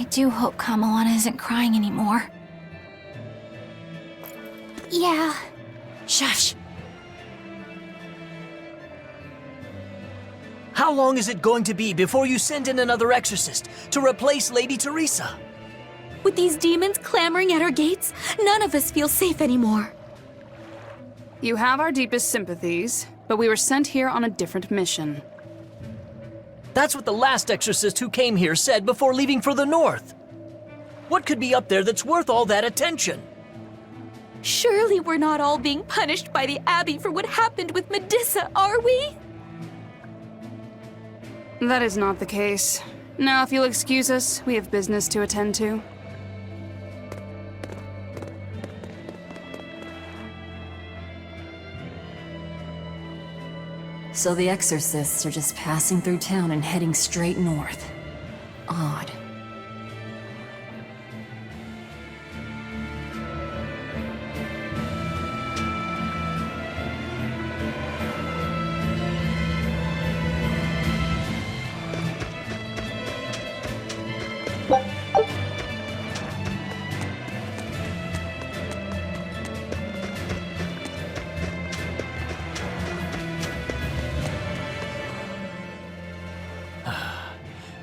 do hope Kamalana isn't crying anymore. Yeah. Shush! How long is it going to be before you send in another exorcist to replace Lady Teresa? With these demons clamoring at our gates, none of us feel safe anymore. You have our deepest sympathies, but we were sent here on a different mission. That's what the last exorcist who came here said before leaving for the north. What could be up there that's worth all that attention? Surely we're not all being punished by the Abbey for what happened with Medusa, are we? That is not the case. Now, if you'll excuse us, we have business to attend to. So the exorcists are just passing through town and heading straight north. Odd.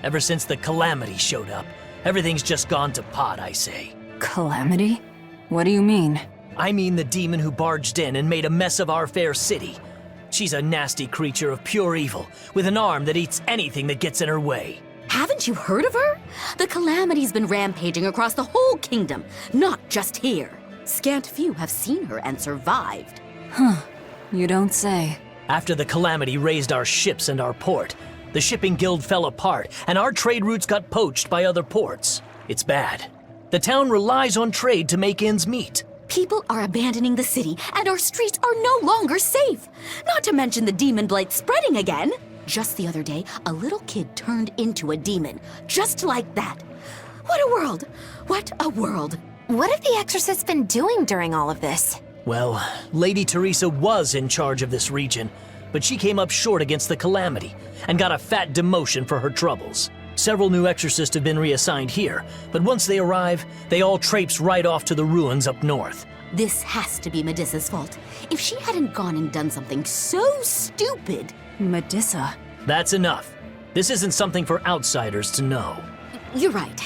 Ever since the Calamity showed up, everything's just gone to pot, I say. Calamity? What do you mean? I mean the demon who barged in and made a mess of our fair city. She's a nasty creature of pure evil, with an arm that eats anything that gets in her way. Haven't you heard of her? The Calamity's been rampaging across the whole kingdom, not just here. Scant few have seen her and survived. Huh. You don't say. After the Calamity raised our ships and our port, the shipping guild fell apart, and our trade routes got poached by other ports. It's bad. The town relies on trade to make ends meet. People are abandoning the city, and our streets are no longer safe. Not to mention the demon blight spreading again. Just the other day, a little kid turned into a demon. Just like that. What a world! What a world! What have the exorcists been doing during all of this? Well, Lady Teresa was in charge of this region, but she came up short against the Calamity and got a fat demotion for her troubles. Several new exorcists have been reassigned here, but once they arrive, they all traipse right off to the ruins up north. This has to be Medusa's fault. If she hadn't gone and done something so stupid... Medusa? That's enough. This isn't something for outsiders to know. You're right.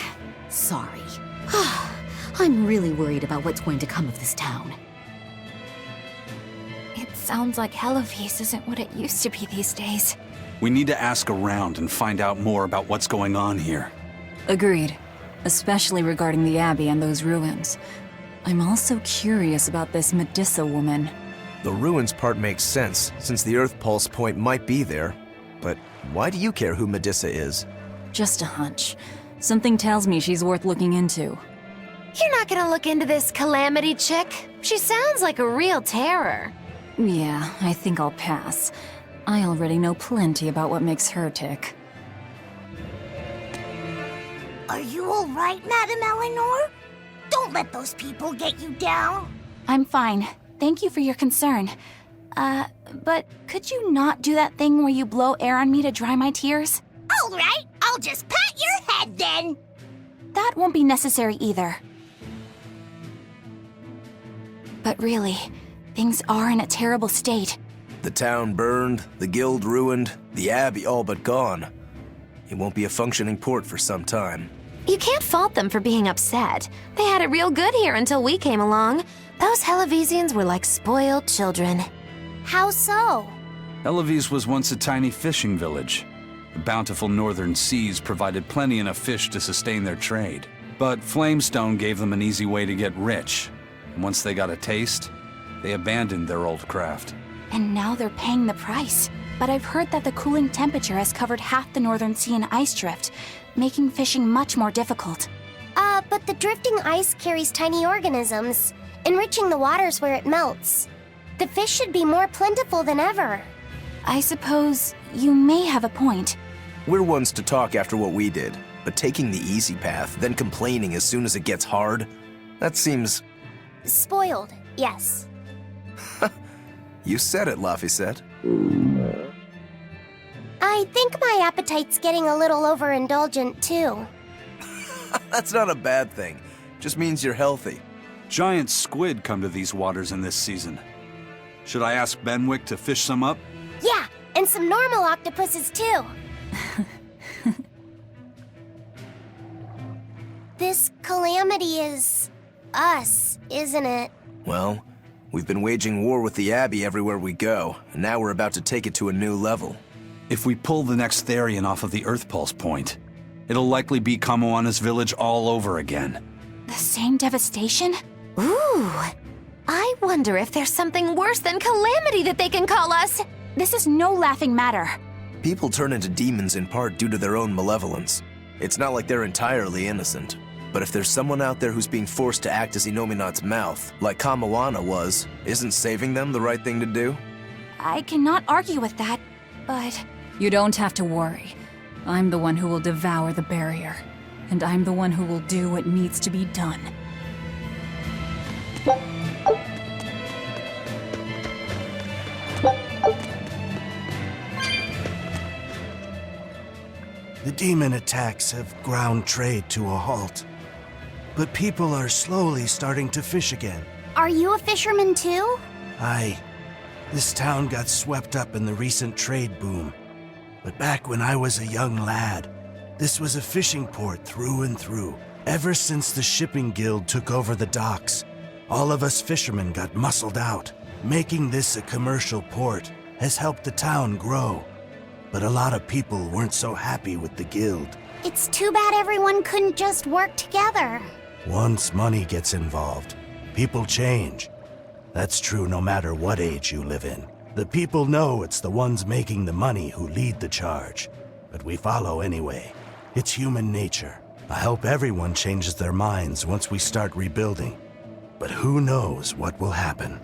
Sorry. I'm really worried about what's going to come of this town. It sounds like Hellawes isn't what it used to be these days. We need to ask around and find out more about what's going on here. Agreed. Especially regarding the Abbey and those ruins. I'm also curious about this Medusa woman. The ruins part makes sense, since the Earth Pulse point might be there. But why do you care who Medusa is? Just a hunch. Something tells me she's worth looking into. You're not gonna look into this Calamity chick? She sounds like a real terror. Yeah, I think I'll pass. I already know plenty about what makes her tick. Are you all right, Madam Eleanor? Don't let those people get you down. I'm fine. Thank you for your concern. But could you not do that thing where you blow air on me to dry my tears? All right, I'll just pat your head then. That won't be necessary either. But really, things are in a terrible state. The town burned, the guild ruined, the Abbey all but gone. It won't be a functioning port for some time. You can't fault them for being upset. They had it real good here until we came along. Those Hellawesians were like spoiled children. How so? Hellawes was once a tiny fishing village. The bountiful northern seas provided plenty enough fish to sustain their trade. But Flamestone gave them an easy way to get rich. And once they got a taste, they abandoned their old craft. And now they're paying the price. But I've heard that the cooling temperature has covered half the northern sea in ice drift, making fishing much more difficult. But the drifting ice carries tiny organisms, enriching the waters where it melts. The fish should be more plentiful than ever. I suppose you may have a point. We're ones to talk after what we did, but taking the easy path, then complaining as soon as it gets hard, that seems... Spoiled, yes. You said it, Laphicet. I think my appetite's getting a little overindulgent, too. That's not a bad thing. Just means you're healthy. Giant squid come to these waters in this season. Should I ask Benwick to fish some up? Yeah, and some normal octopuses too. This calamity is us, isn't it? Well, we've been waging war with the Abbey everywhere we go, and now we're about to take it to a new level. If we pull the next Therian off of the Earth Pulse point, it'll likely be Kamoana's village all over again. The same devastation? Ooh, I wonder if there's something worse than calamity that they can call us. This is no laughing matter. People turn into demons in part due to their own malevolence. It's not like they're entirely innocent. But if there's someone out there who's being forced to act as Inominat's mouth, like Kamoana was, isn't saving them the right thing to do? I cannot argue with that, but... You don't have to worry. I'm the one who will devour the barrier. And I'm the one who will do what needs to be done. The demon attacks have ground trade to a halt. But people are slowly starting to fish again. Are you a fisherman too? Aye. This town got swept up in the recent trade boom. But back when I was a young lad, this was a fishing port through and through. Ever since the shipping guild took over the docks, all of us fishermen got muscled out. Making this a commercial port has helped the town grow. But a lot of people weren't so happy with the guild. It's too bad everyone couldn't just work together. Once money gets involved, people change. That's true no matter what age you live in. The people know it's the ones making the money who lead the charge. But we follow anyway. It's human nature. I hope everyone changes their minds once we start rebuilding. But who knows what will happen.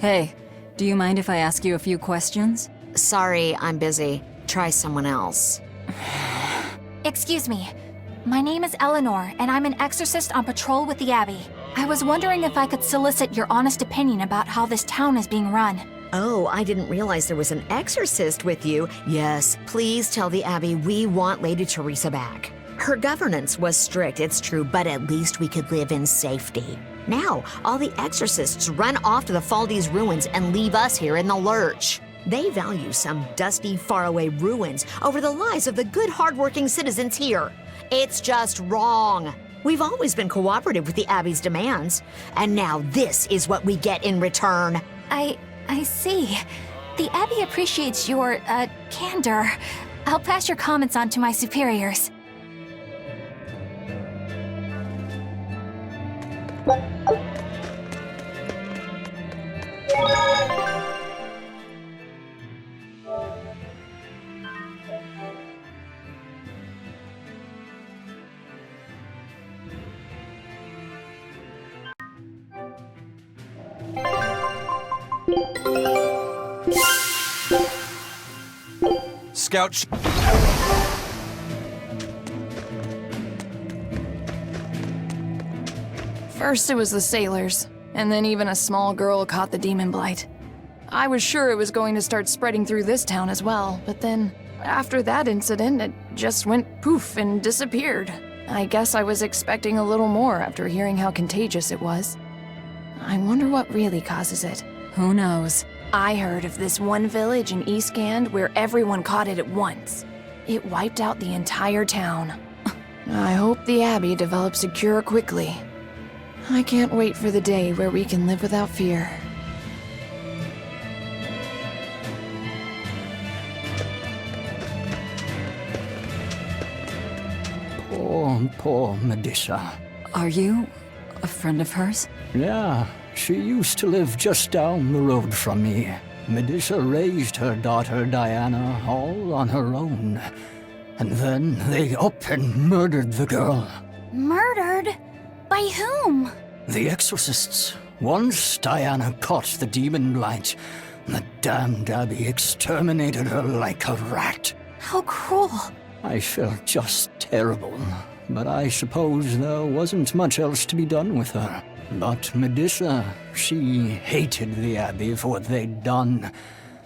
Hey, do you mind if I ask you a few questions? Sorry, I'm busy. Try someone else. Excuse me. My name is Eleanor, and I'm an exorcist on patrol with the Abbey. I was wondering if I could solicit your honest opinion about how this town is being run. Oh, I didn't realize there was an exorcist with you. Yes, please tell the Abbey we want Lady Teresa back. Her governance was strict, it's true, but at least we could live in safety. Now, all the exorcists run off to the Faldi's ruins and leave us here in the lurch. They value some dusty, faraway ruins over the lives of the good, hardworking citizens here. It's just wrong. We've always been cooperative with the Abbey's demands, and now this is what we get in return. I see. The Abbey appreciates your, candor. I'll pass your comments on to my superiors. Scout. First it was the sailors, and then even a small girl caught the demon blight. I was sure it was going to start spreading through this town as well, but then, after that incident, it just went poof and disappeared. I guess I was expecting a little more after hearing how contagious it was. I wonder what really causes it. Who knows? I heard of this one village in Eastgand where everyone caught it at once. It wiped out the entire town. I hope the Abbey develops a cure quickly. I can't wait for the day where we can live without fear. Poor Medissa. Are you a friend of hers? Yeah, she used to live just down the road from me. Medissa raised her daughter Diana all on her own. And then they up and murdered the girl. Murdered? By whom? The exorcists. Once Diana caught the demon blight, the damned Abbey exterminated her like a rat. How cruel. I felt just terrible, but I suppose there wasn't much else to be done with her. But Medissa, she hated the Abbey for what they'd done,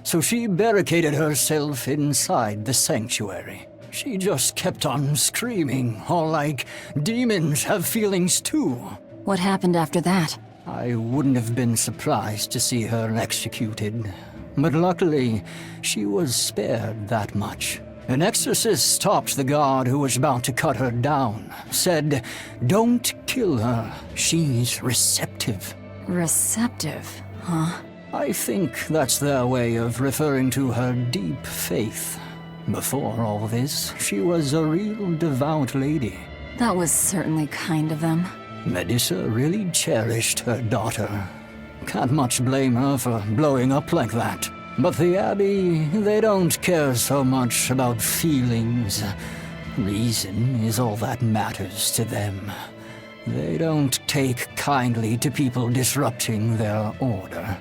so she barricaded herself inside the sanctuary. She just kept on screaming, all like, demons have feelings too. What happened after that? I wouldn't have been surprised to see her executed, but luckily, she was spared that much. An exorcist stopped the guard who was about to cut her down, said, "Don't kill her, she's receptive." Receptive, huh? I think that's their way of referring to her deep faith. Before all this, she was a real devout lady. That was certainly kind of them. Medissa really cherished her daughter. Can't much blame her for blowing up like that. But the Abbey, they don't care so much about feelings. Reason is all that matters to them. They don't take kindly to people disrupting their order.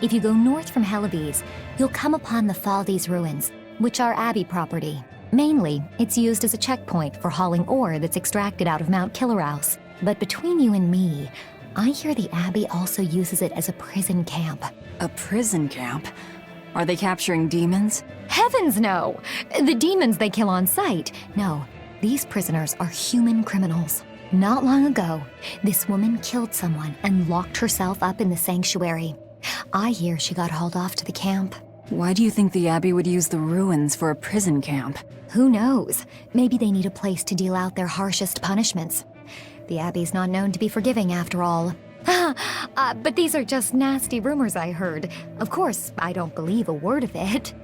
If you go north from Hellawes, you'll come upon the Thaldes ruins, which are Abbey property. Mainly, it's used as a checkpoint for hauling ore that's extracted out of Mount Killerhouse. But between you and me, I hear the Abbey also uses it as a prison camp. A prison camp? Are they capturing demons? Heavens no! The demons they kill on sight. No, these prisoners are human criminals. Not long ago, this woman killed someone and locked herself up in the sanctuary. I hear she got hauled off to the camp. Why do you think the Abbey would use the ruins for a prison camp? Who knows? Maybe they need a place to deal out their harshest punishments. The Abbey's not known to be forgiving after all. But these are just nasty rumors I heard. Of course, I don't believe a word of it.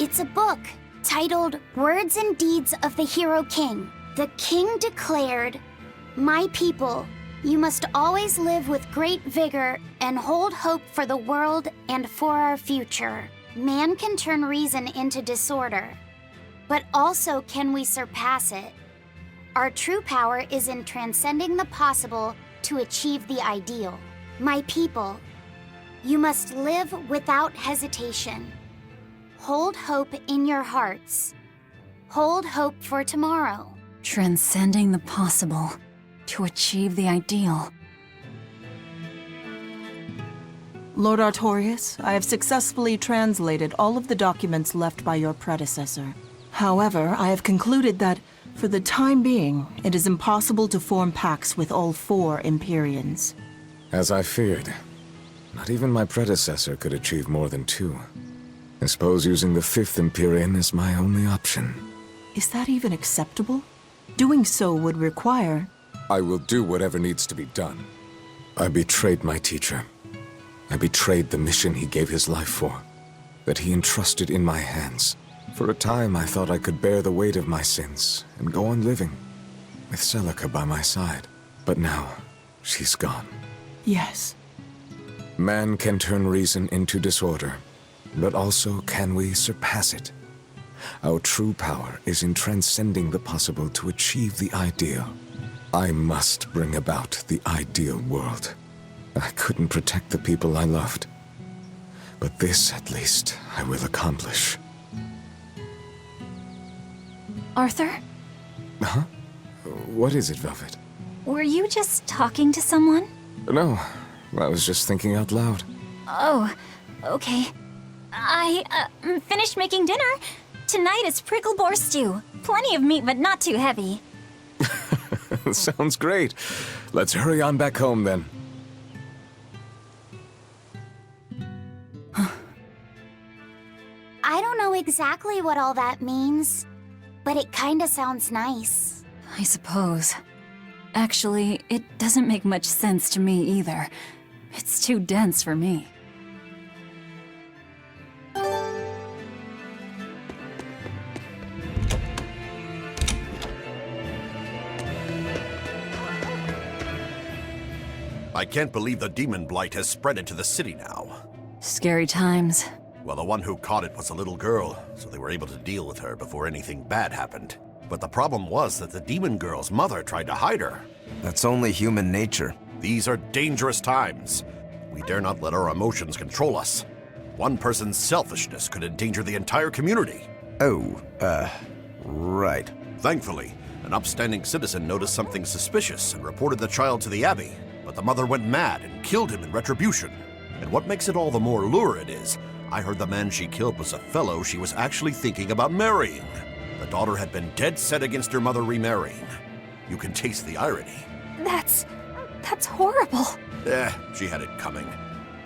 It's a book titled Words and Deeds of the Hero King. The king declared, "My people, you must always live with great vigor and hold hope for the world and for our future. Man can turn reason into disorder, but also can we surpass it. Our true power is in transcending the possible to achieve the ideal. My people, you must live without hesitation. Hold hope in your hearts. Hold hope for tomorrow." Transcending the possible to achieve the ideal. Lord Artorius, I have successfully translated all of the documents left by your predecessor. However, I have concluded that, for the time being, it is impossible to form pacts with all 4 Empyreans. As I feared. Not even my predecessor could achieve more than 2. I suppose using the 5th Empyrean is my only option. Is that even acceptable? Doing so would require... I will do whatever needs to be done. I betrayed my teacher. I betrayed the mission he gave his life for. that he entrusted in my hands. For a time, I thought I could bear the weight of my sins and go on living, with Celica by my side. But now, she's gone. Yes. Man can turn reason into disorder, but also can we surpass it? Our true power is in transcending the possible to achieve the ideal. I must bring about the ideal world. I couldn't protect the people I loved, but this, at least, I will accomplish. Arthur? Huh? What is it, Velvet? Were you just talking to someone? No, I was just thinking out loud. Oh, okay. I finished making dinner. Tonight is prickle boar stew. Plenty of meat, but not too heavy. Sounds great. Let's hurry on back home, then. I don't know exactly what all that means, but it kinda sounds nice. I suppose. Actually, it doesn't make much sense to me either. It's too dense for me. I can't believe the demon blight has spread into the city now. Scary times. Well, the one who caught it was a little girl, so they were able to deal with her before anything bad happened. But the problem was that the demon girl's mother tried to hide her. That's only human nature. These are dangerous times. We dare not let our emotions control us. One person's selfishness could endanger the entire community. Oh, right. Thankfully, an upstanding citizen noticed something suspicious and reported the child to the Abbey, but the mother went mad and killed him in retribution. And what makes it all the more lurid is, I heard the man she killed was a fellow she was actually thinking about marrying. The daughter had been dead set against her mother remarrying. You can taste the irony. That's horrible. She had it coming.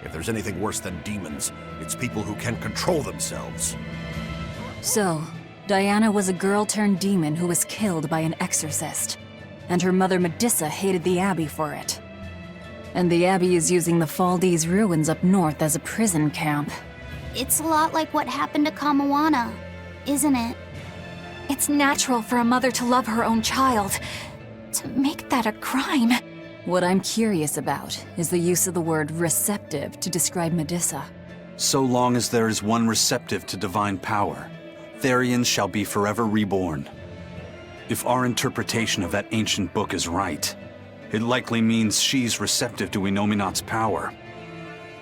If there's anything worse than demons, it's people who can't control themselves. So, Diana was a girl turned demon who was killed by an exorcist. And her mother Medissa hated the Abbey for it. And the Abbey is using the Faldi's ruins up north as a prison camp. It's a lot like what happened to Kamawana, isn't it? It's natural for a mother to love her own child. To make that a crime. What I'm curious about is the use of the word receptive to describe Medissa. So long as there is one receptive to divine power, Therians shall be forever reborn. If our interpretation of that ancient book is right, it likely means she's receptive to Inominat's power.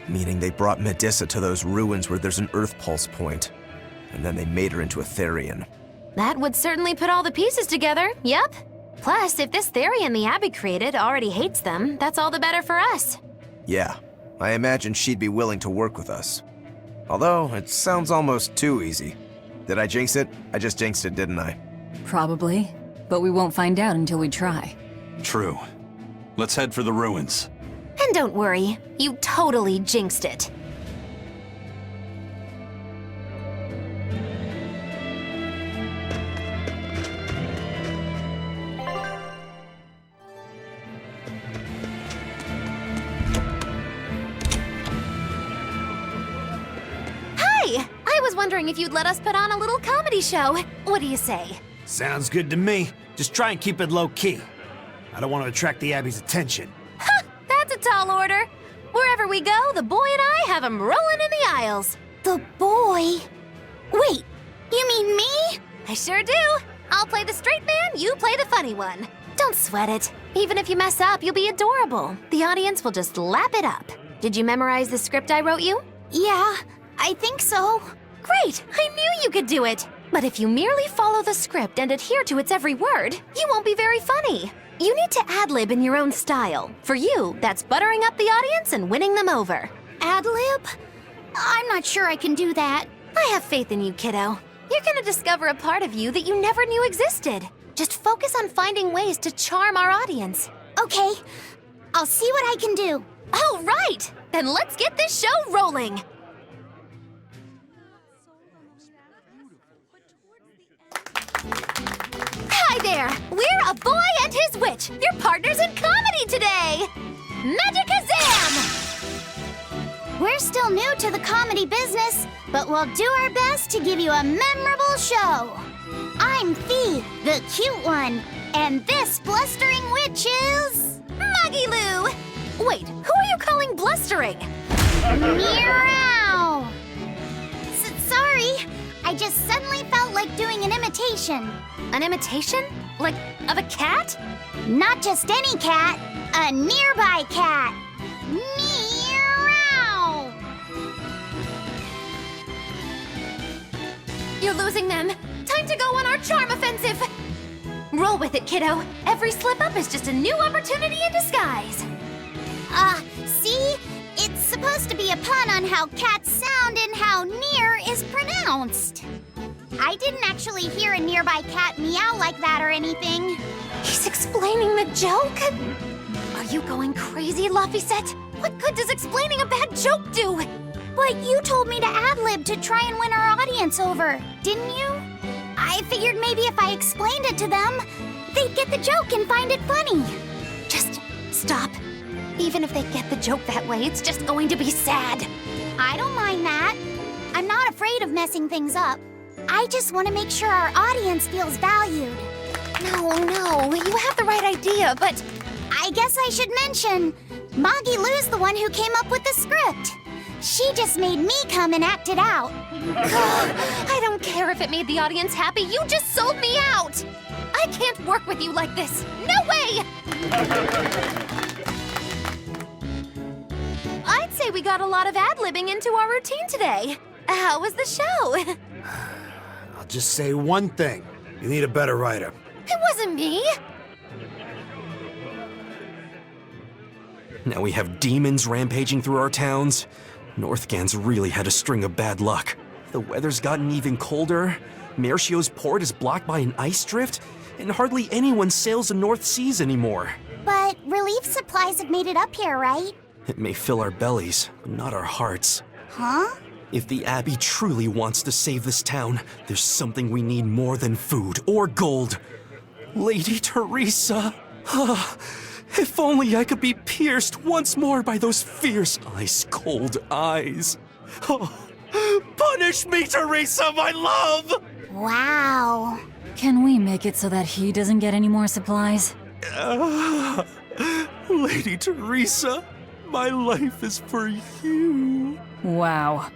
Meaning they brought Medissa to those ruins where there's an Earth Pulse point, and then they made her into a Therian. That would certainly put all the pieces together, yep. Plus, if this Therian the Abbey created already hates them, that's all the better for us. Yeah, I imagine she'd be willing to work with us. Although, it sounds almost too easy. Did I jinx it? I just jinxed it, didn't I? Probably, but we won't find out until we try. True. Let's head for the ruins. And don't worry, you totally jinxed it. Hi! I was wondering if you'd let us put on a little comedy show. What do you say? Sounds good to me. Just try and keep it low-key. I don't want to attract the Abbey's attention. Ha! That's a tall order. Wherever we go, the boy and I have 'em rolling in the aisles. The boy? Wait, you mean me? I sure do. I'll play the straight man, you play the funny one. Don't sweat it. Even if you mess up, you'll be adorable. The audience will just lap it up. Did you memorize the script I wrote you? Yeah, I think so. Great! I knew you could do it! But if you merely follow the script and adhere to its every word, you won't be very funny. You need to ad-lib in your own style. For you, that's buttering up the audience and winning them over. Ad-lib? I'm not sure I can do that. I have faith in you, kiddo. You're gonna discover a part of you that you never knew existed. Just focus on finding ways to charm our audience. Okay, I'll see what I can do. All right! Then let's get this show rolling! Hi there! We're A Boy and His Witch, your partners in comedy today! Magicazam! We're still new to the comedy business, but we'll do our best to give you a memorable show. I'm Fee, the cute one, and this blustering witch is... Maggie-Loo! Wait, who are you calling blustering? Meow! Sorry, I just suddenly felt like doing an imitation. An imitation? Like, of a cat? Not just any cat, a nearby cat. Meow! You're losing them. Time to go on our charm offensive. Roll with it, kiddo. Every slip-up is just a new opportunity in disguise. See? It's supposed to be a pun on how cats sound and how near is pronounced. I didn't actually hear a nearby cat meow like that or anything. He's explaining the joke? Are you going crazy, Laphicet? What good does explaining a bad joke do? But you told me to ad-lib to try and win our audience over, didn't you? I figured maybe if I explained it to them, they'd get the joke and find it funny. Just stop. Even if they get the joke that way, it's just going to be sad. I don't mind that. I'm not afraid of messing things up. I just want to make sure our audience feels valued. No, you have the right idea, but... I guess I should mention, Maggie-Loo's the one who came up with the script. She just made me come and act it out. I don't care if it made the audience happy, you just sold me out! I can't work with you like this! No way! I'd say we got a lot of ad-libbing into our routine today. How was the show? I'll just say one thing. You need a better writer. It wasn't me. Now we have demons rampaging through our towns. Northgan's really had a string of bad luck. The weather's gotten even colder. Mercio's port is blocked by an ice drift, and hardly anyone sails the North Seas anymore. But relief supplies have made it up here, right? It may fill our bellies, but not our hearts. Huh? If the Abbey truly wants to save this town, there's something we need more than food or gold. Lady Teresa! If only I could be pierced once more by those fierce, ice-cold eyes. Punish me, Teresa, my love! Wow. Can we make it so that he doesn't get any more supplies? Lady Teresa, my life is for you. Wow.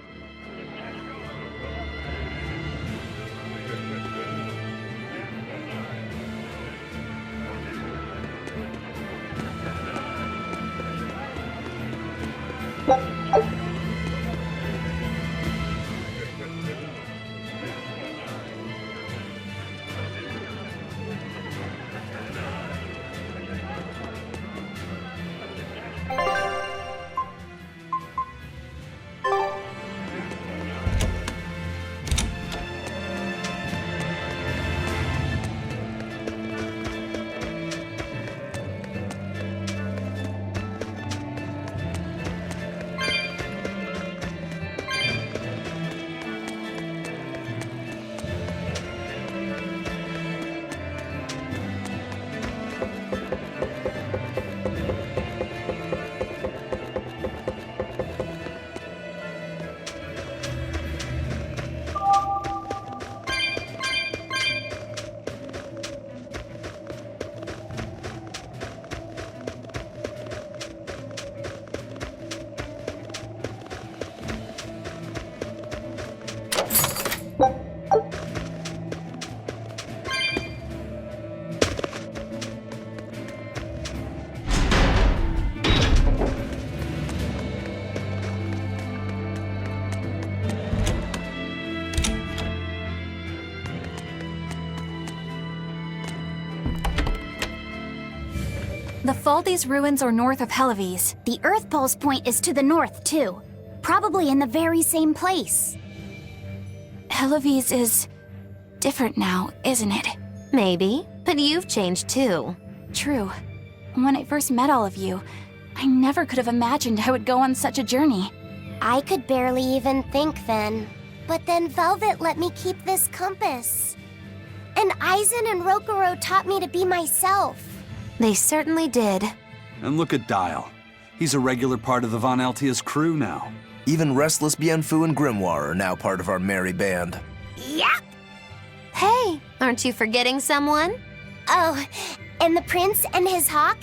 The Faldi's ruins are north of Hellawes. The Earth Pulse point is to the north, too. Probably in the very same place. Hellawes is different now, isn't it? Maybe, but you've changed too. True. When I first met all of you, I never could have imagined I would go on such a journey. I could barely even think then. But then Velvet let me keep this compass. And Aizen and Rokuro taught me to be myself. They certainly did. And look at Dial. He's a regular part of the Von Altia's crew now. Even Restless Bienfu and Grimoire are now part of our merry band. Yep. Hey, aren't you forgetting someone? Oh, and the prince and his hawk,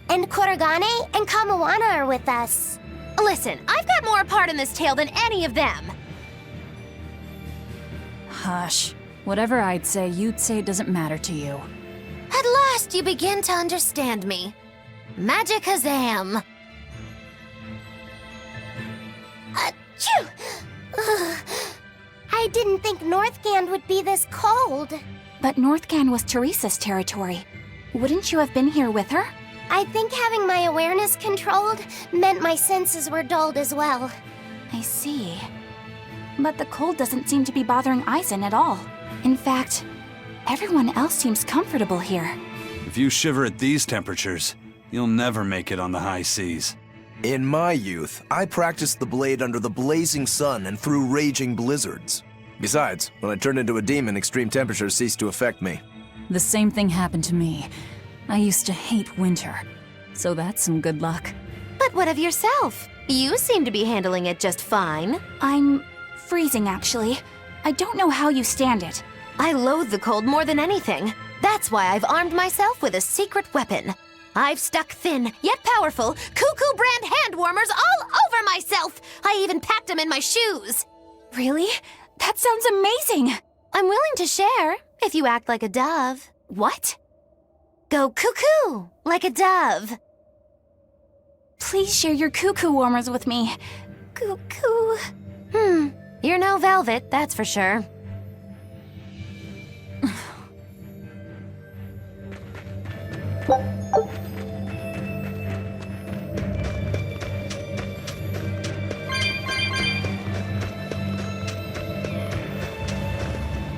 and Kuragane and Kamawana are with us. Listen, I've got more part in this tale than any of them. Hush. Whatever I'd say, you'd say it doesn't matter to you. At last you begin to understand me. Magicazam. Achoo! Ugh. I didn't think Northgand would be this cold. But Northgand was Teresa's territory. Wouldn't you have been here with her? I think having my awareness controlled meant my senses were dulled as well. I see. But the cold doesn't seem to be bothering Aizen at all. In fact, everyone else seems comfortable here. If you shiver at these temperatures, you'll never make it on the high seas. In my youth, I practiced the blade under the blazing sun and through raging blizzards. Besides, when I turned into a demon, extreme temperatures ceased to affect me. The same thing happened to me. I used to hate winter, so that's some good luck. But what of yourself? You seem to be handling it just fine. I'm freezing, actually. I don't know how you stand it. I loathe the cold more than anything. That's why I've armed myself with a secret weapon. I've stuck thin, yet powerful, Cuckoo brand hand warmers all over myself! I even packed them in my shoes! Really? That sounds amazing! I'm willing to share, if you act like a dove. What? Go cuckoo, like a dove. Please share your cuckoo warmers with me. Cuckoo. You're no velvet, that's for sure.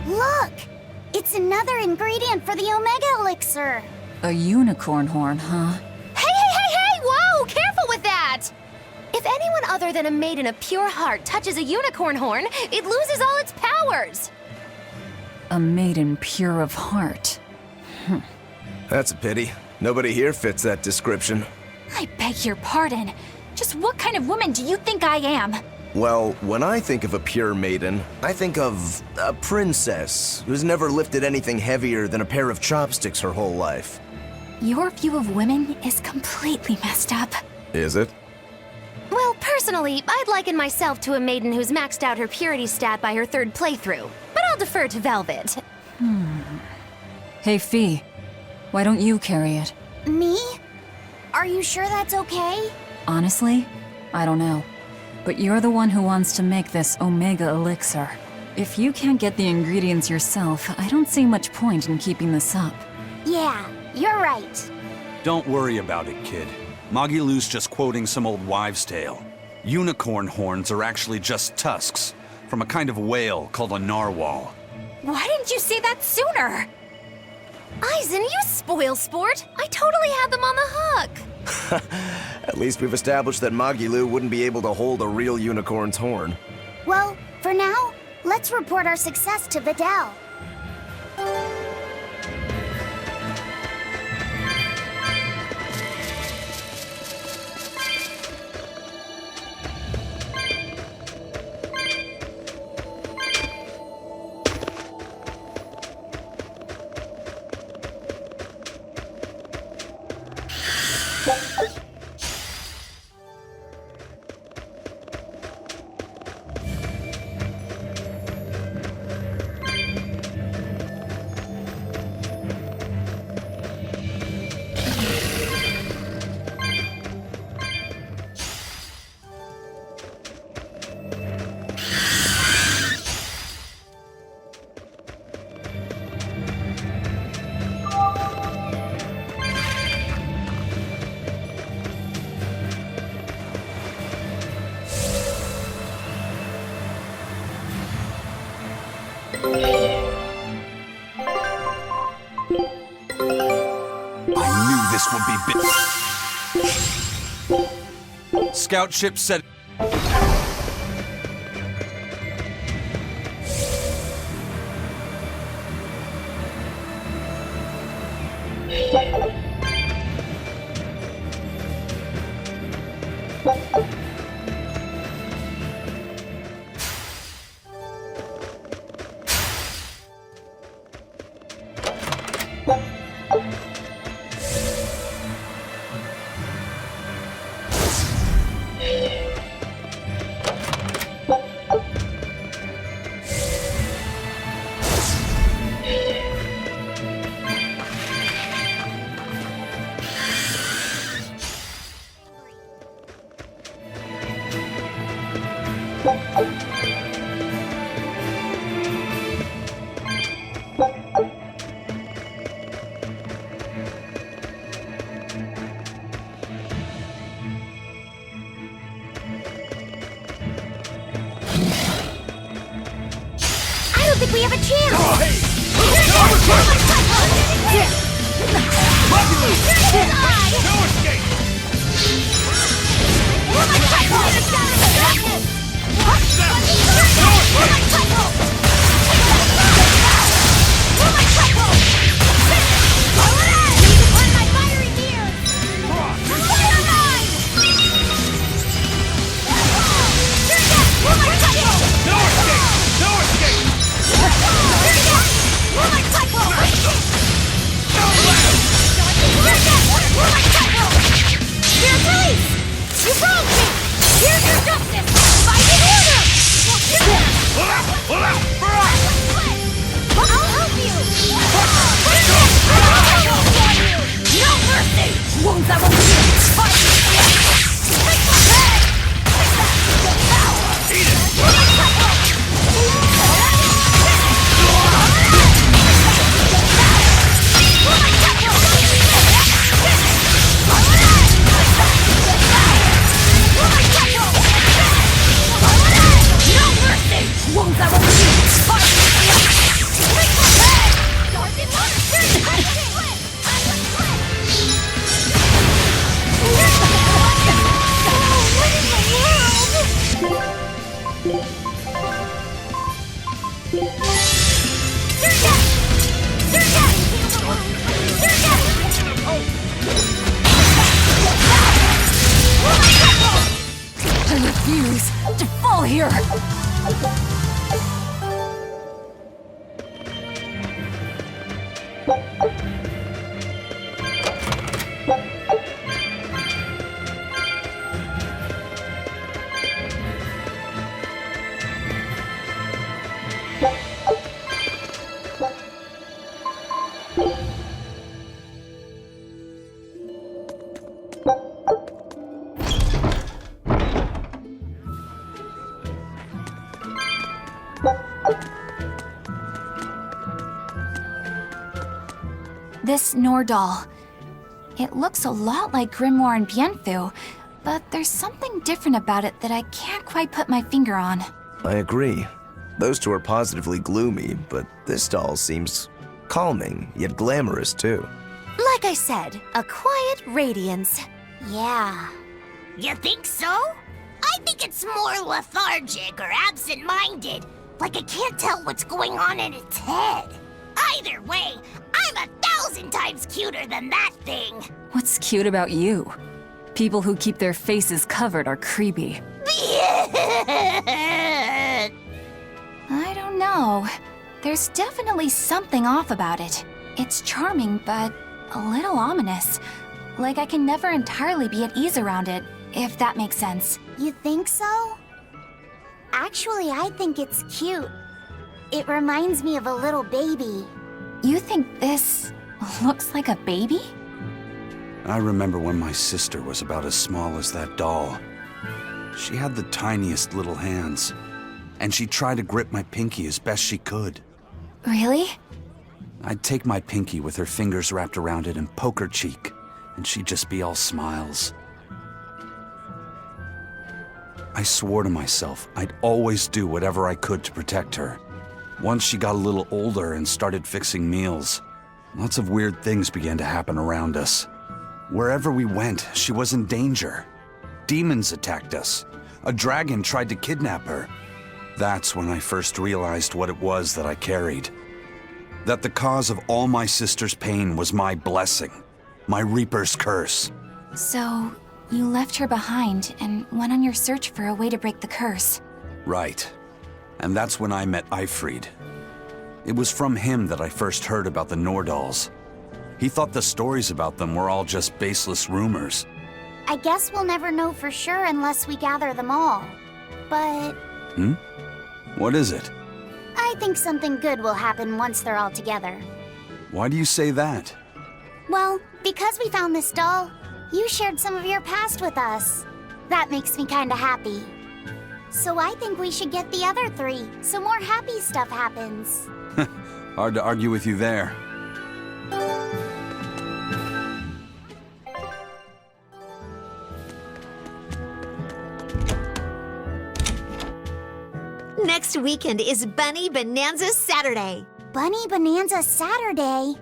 Look! It's another ingredient for the Omega Elixir. A unicorn horn, huh? Hey! Whoa! Careful with that! If anyone other than a maiden of pure heart touches a unicorn horn, it loses all its powers! A maiden pure of heart. That's a pity. Nobody here fits that description. I beg your pardon. Just what kind of woman do you think I am? Well, when I think of a pure maiden, I think of a princess who's never lifted anything heavier than a pair of chopsticks her whole life. Your view of women is completely messed up. Is it? Well, personally, I'd liken myself to a maiden who's maxed out her purity stat by her third playthrough. But I'll defer to Velvet. Hey, Fee. Why don't you carry it? Me? Are you sure that's okay? Honestly, I don't know. But you're the one who wants to make this Omega Elixir. If you can't get the ingredients yourself, I don't see much point in keeping this up. Yeah, you're right. Don't worry about it, kid. Magilou's just quoting some old wives' tale. Unicorn horns are actually just tusks from a kind of whale called a narwhal. Why didn't you say that sooner? Aizen, you spoil sport! I totally had them on the hook! At least we've established that Magilou wouldn't be able to hold a real unicorn's horn. Well, for now, let's report our success to Vidal. Scout ship set. I don't think we have a chance! I refuse to fall here! This Nordal. It looks a lot like Grimoire and Bienfu, but there's something different about it that I can't quite put my finger on. I agree. Those two are positively gloomy, but this doll seems calming, yet glamorous too. Like I said, a quiet radiance. Yeah. You think so? I think it's more lethargic or absent-minded. Like it can't tell what's going on in its head. Either way, I'm 1,000 times cuter than that thing. What's cute about you? People who keep their faces covered are creepy. I don't know. There's definitely something off about it. It's charming, but a little ominous. Like I can never entirely be at ease around it, if that makes sense. You think so? Actually, I think it's cute. It reminds me of a little baby. You think this looks like a baby? I remember when my sister was about as small as that doll. She had the tiniest little hands, and she tried to grip my pinky as best she could. Really? I'd take my pinky with her fingers wrapped around it and poke her cheek, and she'd just be all smiles. I swore to myself I'd always do whatever I could to protect her. Once she got a little older and started fixing meals, lots of weird things began to happen around us. Wherever we went, she was in danger. Demons attacked us. A dragon tried to kidnap her. That's when I first realized what it was that I carried. That the cause of all my sister's pain was my blessing, my Reaper's curse. So, you left her behind and went on your search for a way to break the curse. Right. And that's when I met Eifried. It was from him that I first heard about the Nordals. He thought the stories about them were all just baseless rumors. I guess we'll never know for sure unless we gather them all. But What is it? I think something good will happen once they're all together. Why do you say that? Well, because we found this doll, you shared some of your past with us. That makes me kinda happy. So I think we should get the other three, so more happy stuff happens. Hard to argue with you there. Next weekend is Bunny Bonanza Saturday. Bunny Bonanza Saturday?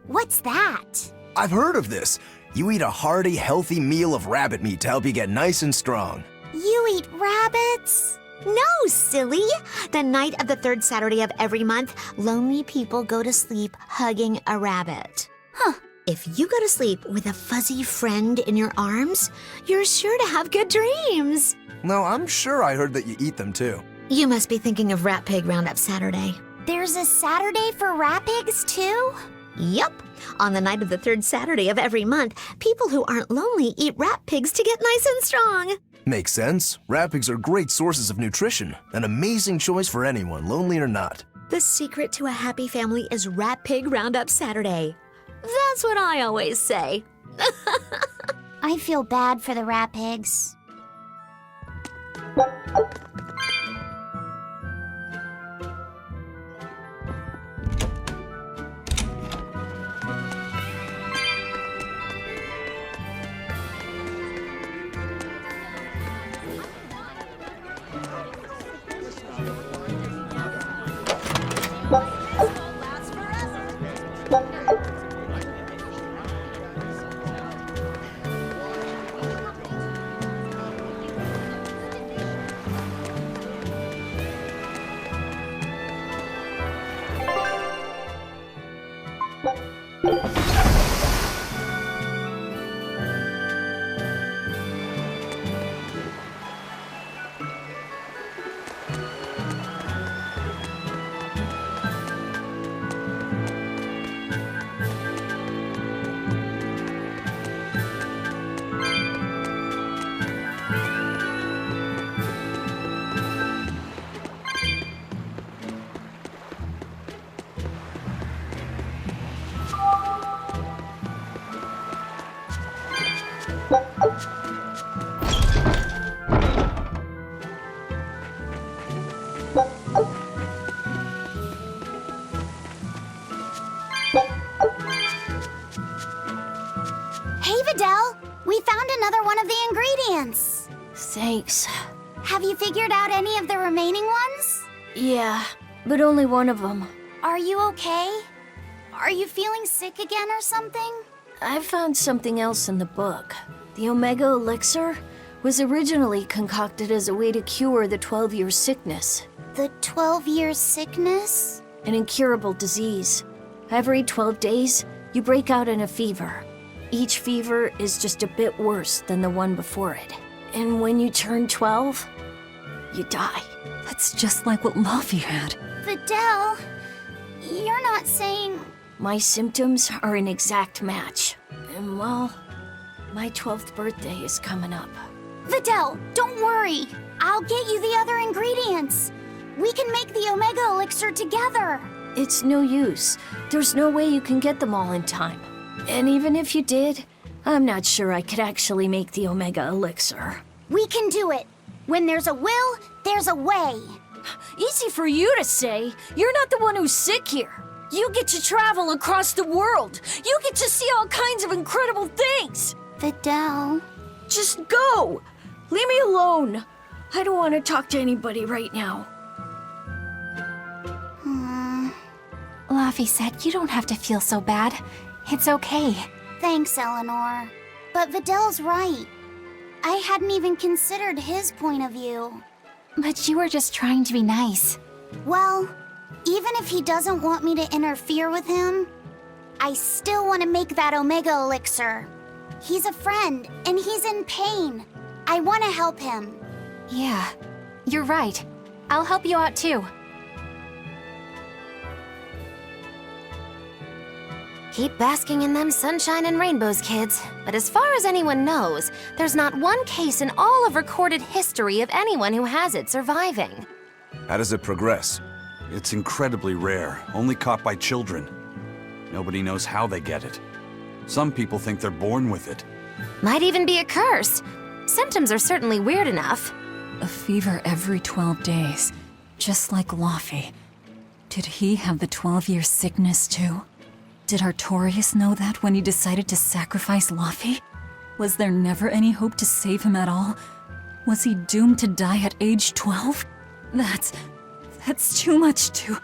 What's that? I've heard of this. You eat a hearty, healthy meal of rabbit meat to help you get nice and strong. You eat rabbits? No, silly! The night of the third Saturday of every month, lonely people go to sleep hugging a rabbit. Huh. If you go to sleep with a fuzzy friend in your arms, you're sure to have good dreams. No, I'm sure I heard that you eat them too. You must be thinking of Rat Pig Roundup Saturday. There's a Saturday for rat pigs too? Yup. On the night of the third Saturday of every month, people who aren't lonely eat rat pigs to get nice and strong. Makes sense. Rat pigs are great sources of nutrition. An amazing choice for anyone, lonely or not. The secret to a happy family is Rat Pig Roundup Saturday. That's what I always say. I feel bad for the rat pigs. Hey, Videl! We found another one of the ingredients! Thanks. Have you figured out any of the remaining ones? Yeah, but only one of them. Are you okay? Are you feeling sick again or something? I found something else in the book. The Omega Elixir was originally concocted as a way to cure the 12-year sickness. The 12-year sickness? An incurable disease. Every 12 days, you break out in a fever. Each fever is just a bit worse than the one before it. And when you turn 12, you die. That's just like what Laufey had. Videl, you're not saying... My symptoms are an exact match. And well, my 12th birthday is coming up. Videl, don't worry. I'll get you the other ingredients. We can make the Omega Elixir together. It's no use. There's no way you can get them all in time. And even if you did, I'm not sure I could actually make the Omega Elixir. We can do it. When there's a will, there's a way. Easy for you to say. You're not the one who's sick here. You get to travel across the world. You get to see all kinds of incredible things. Videl. Just go. Leave me alone. I don't want to talk to anybody right now. Laufey said you don't have to feel so bad. It's okay. Thanks, Eleanor. But Videl's right. I hadn't even considered his point of view. But you were just trying to be nice. Well, even if he doesn't want me to interfere with him, I still want to make that Omega Elixir. He's a friend, and he's in pain. I want to help him. Yeah, you're right. I'll help you out too. Keep basking in them sunshine and rainbows, kids. But as far as anyone knows, there's not one case in all of recorded history of anyone who has it surviving. How does it progress? It's incredibly rare, only caught by children. Nobody knows how they get it. Some people think they're born with it. Might even be a curse. Symptoms are certainly weird enough. A fever every 12 days, just like Laufey. Did he have the 12-year sickness too? Did Artorias know that when he decided to sacrifice Laufey? Was there never any hope to save him at all? Was he doomed to die at age 12? That's too much to...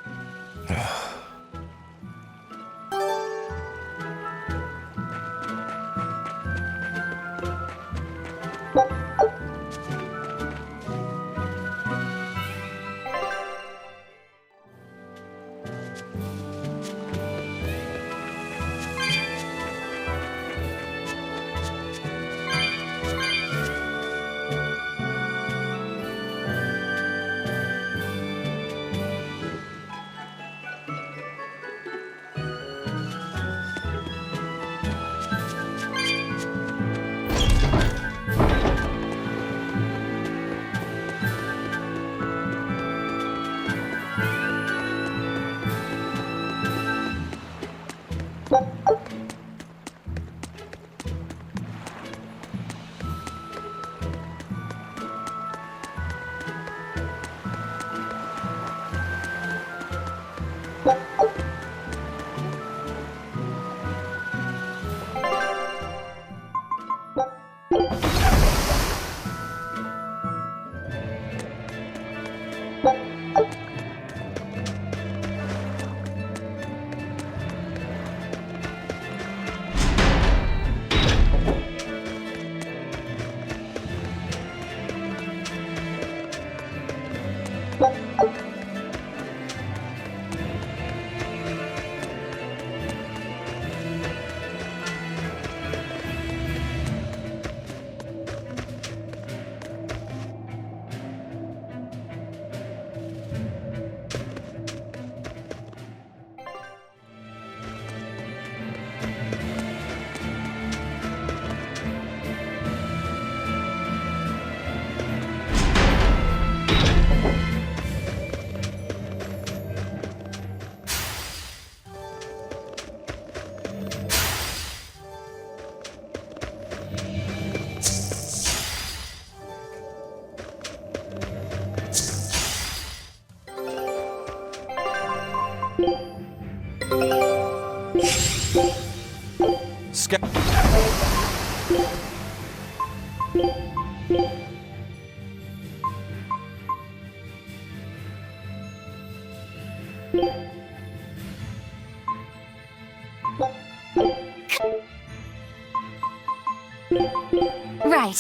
Right.